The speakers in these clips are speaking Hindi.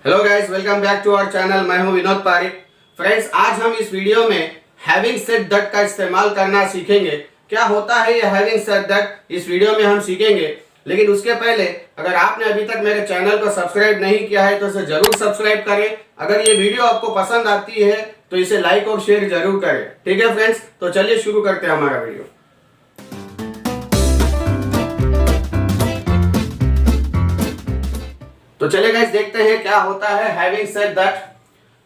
Hello guys, welcome back to our channel. मैं हूं विनोद पारिक। फ्रेंड्स, आज हम इस वीडियो में हैविंग सेड दैट का इस्तेमाल करना सीखेंगे। क्या होता है ये हैविंग सेड दैट, इस वीडियो में हम सीखेंगे। लेकिन उसके पहले अगर आपने अभी तक मेरे चैनल को सब्सक्राइब नहीं किया है तो इसे जरूर सब्सक्राइब करें। अगर ये वीडियो आपको पसंद आती है तो इसे लाइक और शेयर जरूर करें। ठीक है फ्रेंड्स, तो चलिए शुरू करते हैं हमारा वीडियो। तो चलिए गाइस, देखते हैं क्या होता है having said that.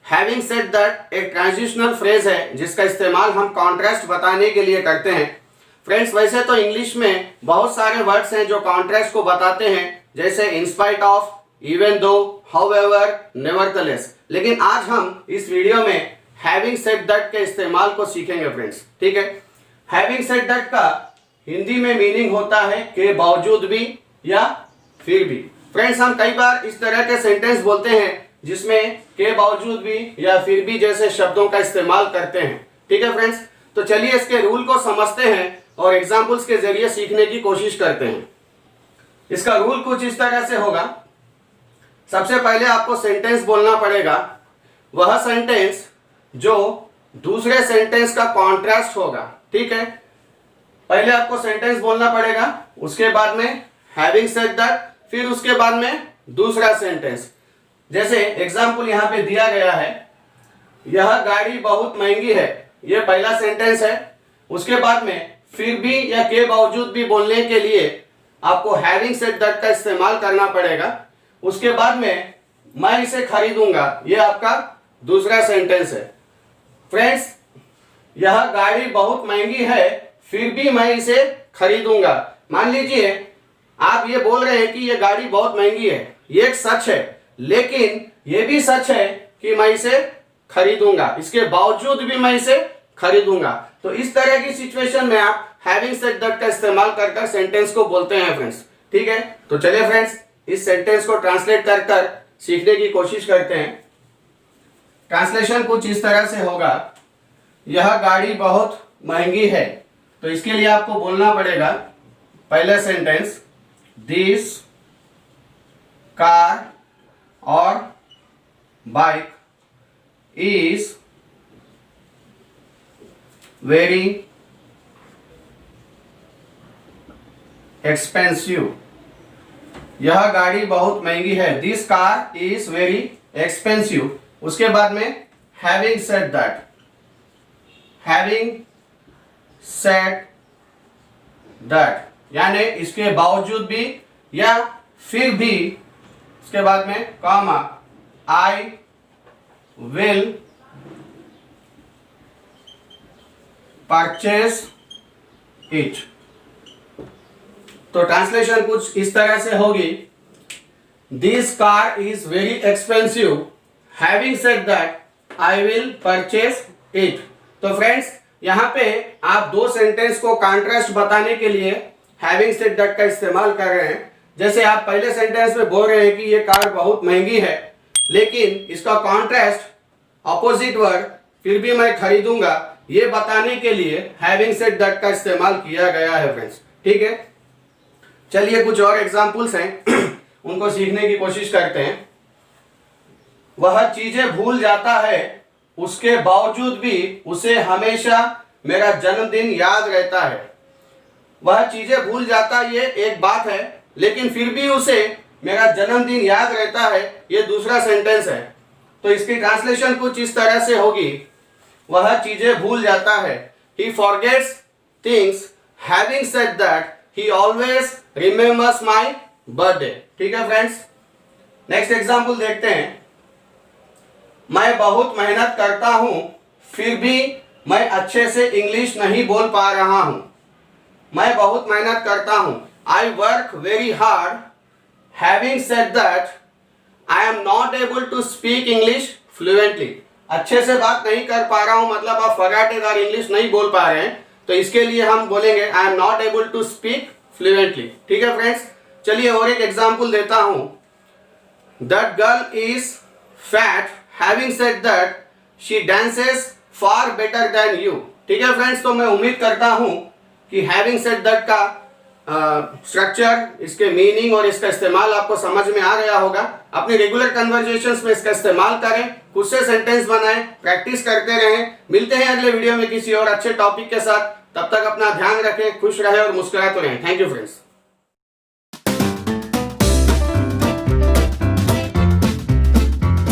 Having said that एक ट्रांजिशनल फ्रेज है जिसका इस्तेमाल हम कॉन्ट्रास्ट बताने के लिए करते हैं। फ्रेंड्स, वैसे तो इंग्लिश में बहुत सारे वर्ड्स हैं जो कॉन्ट्रास्ट को बताते हैं, जैसे in spite of, even though, however, nevertheless. लेकिन आज हम इस वीडियो में हैविंग सेड दैट के इस्तेमाल को सीखेंगे फ्रेंड्स। ठीक है, हैविंग सेड दैट का हिंदी में मीनिंग होता है के बावजूद भी या फिर भी। फ्रेंड्स, हम कई बार इस तरह के सेंटेंस बोलते हैं जिसमें के बावजूद भी या फिर भी जैसे शब्दों का इस्तेमाल करते हैं। ठीक है फ्रेंड्स, तो चलिए इसके रूल को समझते हैं और एग्जांपल्स के जरिए सीखने की कोशिश करते हैं। इसका रूल कुछ इस तरह से होगा। सबसे पहले आपको सेंटेंस बोलना पड़ेगा, वह सेंटेंस जो दूसरे सेंटेंस का कॉन्ट्रास्ट होगा। ठीक है, पहले आपको सेंटेंस बोलना पड़ेगा, उसके बाद में हैविंग सेड दैट, फिर उसके बाद में दूसरा सेंटेंस। जैसे एग्जाम्पल यहां पे दिया गया है, यह गाड़ी बहुत महंगी है, यह पहला सेंटेंस है। उसके बाद में फिर भी या के बावजूद भी बोलने के लिए आपको हैविंग सेड दैट का इस्तेमाल करना पड़ेगा। उसके बाद में मैं इसे खरीदूंगा, यह आपका दूसरा सेंटेंस है। फ्रेंड्स, यह गाड़ी बहुत महंगी है, फिर भी मैं इसे खरीदूंगा। मान लीजिए आप ये बोल रहे हैं कि ये गाड़ी बहुत महंगी है, ये एक सच है, लेकिन ये भी सच है कि मैं इसे खरीदूंगा, इसके बावजूद भी मैं इसे खरीदूंगा। तो इस तरह की सिचुएशन में आप हैविंग सेड दैट का इस्तेमाल कर सेंटेंस को बोलते हैं फ्रेंड्स। ठीक है, तो चलिए फ्रेंड्स, इस सेंटेंस को ट्रांसलेट कर सीखने की कोशिश करते हैं। ट्रांसलेशन कुछ इस तरह से होगा, यह गाड़ी बहुत महंगी है। तो इसके लिए आपको बोलना पड़ेगा, पहला सेंटेंस, दिस कार और बाइक इज वेरी एक्सपेंसिव। यह गाड़ी बहुत महंगी है, this car is very expensive. उसके बाद में having said that, having said that यानी इसके बावजूद भी या फिर भी, उसके बाद में comma, I will purchase it. तो ट्रांसलेशन कुछ इस तरह से होगी, this car is very expensive, having said that I will purchase it. तो फ्रेंड्स, यहां पे आप दो सेंटेंस को कॉन्ट्रास्ट बताने के लिए हैविंग सेड दैट का इस्तेमाल कर रहे हैं। जैसे आप पहले सेंटेंस में बोल रहे हैं कि ये कार बहुत महंगी है, लेकिन इसका कॉन्ट्रास्ट अपोजिट वर्ड फिर भी मैं खरीदूंगा, ये बताने के लिए हैविंग सेड दैट का इस्तेमाल किया गया है फ्रेंड्स। ठीक है, चलिए कुछ और एग्जांपल्स हैं उनको सीखने की कोशिश करते हैं। वह चीजें भूल जाता है, उसके बावजूद भी उसे हमेशा मेरा जन्मदिन याद रहता है। वह चीजें भूल जाता, ये एक बात है, लेकिन फिर भी उसे मेरा जन्मदिन याद रहता है, ये दूसरा सेंटेंस है। तो इसकी ट्रांसलेशन कुछ इस तरह से होगी, वह चीजें भूल जाता है, he forgets things, having said that he always remembers my birthday। ठीक है फ्रेंड्स, नेक्स्ट एग्जांपल देखते हैं। मैं बहुत मेहनत करता हूं, फिर भी मैं अच्छे से इंग्लिश नहीं बोल पा रहा हूं। मैं बहुत मेहनत करता हूं, I work very hard, having said that I am not able to speak English fluently. अच्छे से बात नहीं कर पा रहा हूं मतलब आप फगाटेदार इंग्लिश नहीं बोल पा रहे हैं, तो इसके लिए हम बोलेंगे I am not able to speak fluently. ठीक है फ्रेंड्स, चलिए और एक एग्जांपल देता हूं, that girl is fat, having said that she dances far better than you. ठीक है फ्रेंड्स, तो मैं उम्मीद करता हूं कि हैविंग सेड दैट का स्ट्रक्चर, इसके मीनिंग और इसका इस्तेमाल आपको समझ में आ गया होगा। अपने रेगुलर कन्वर्जेशंस में इसका इस्तेमाल करें, खुद से सेंटेंस बनाएं, प्रैक्टिस करते रहें। मिलते हैं अगले वीडियो में किसी और अच्छे टॉपिक के साथ। तब तक अपना ध्यान रखें, खुश रहें और मुस्कुराते रहें। Thank you friends.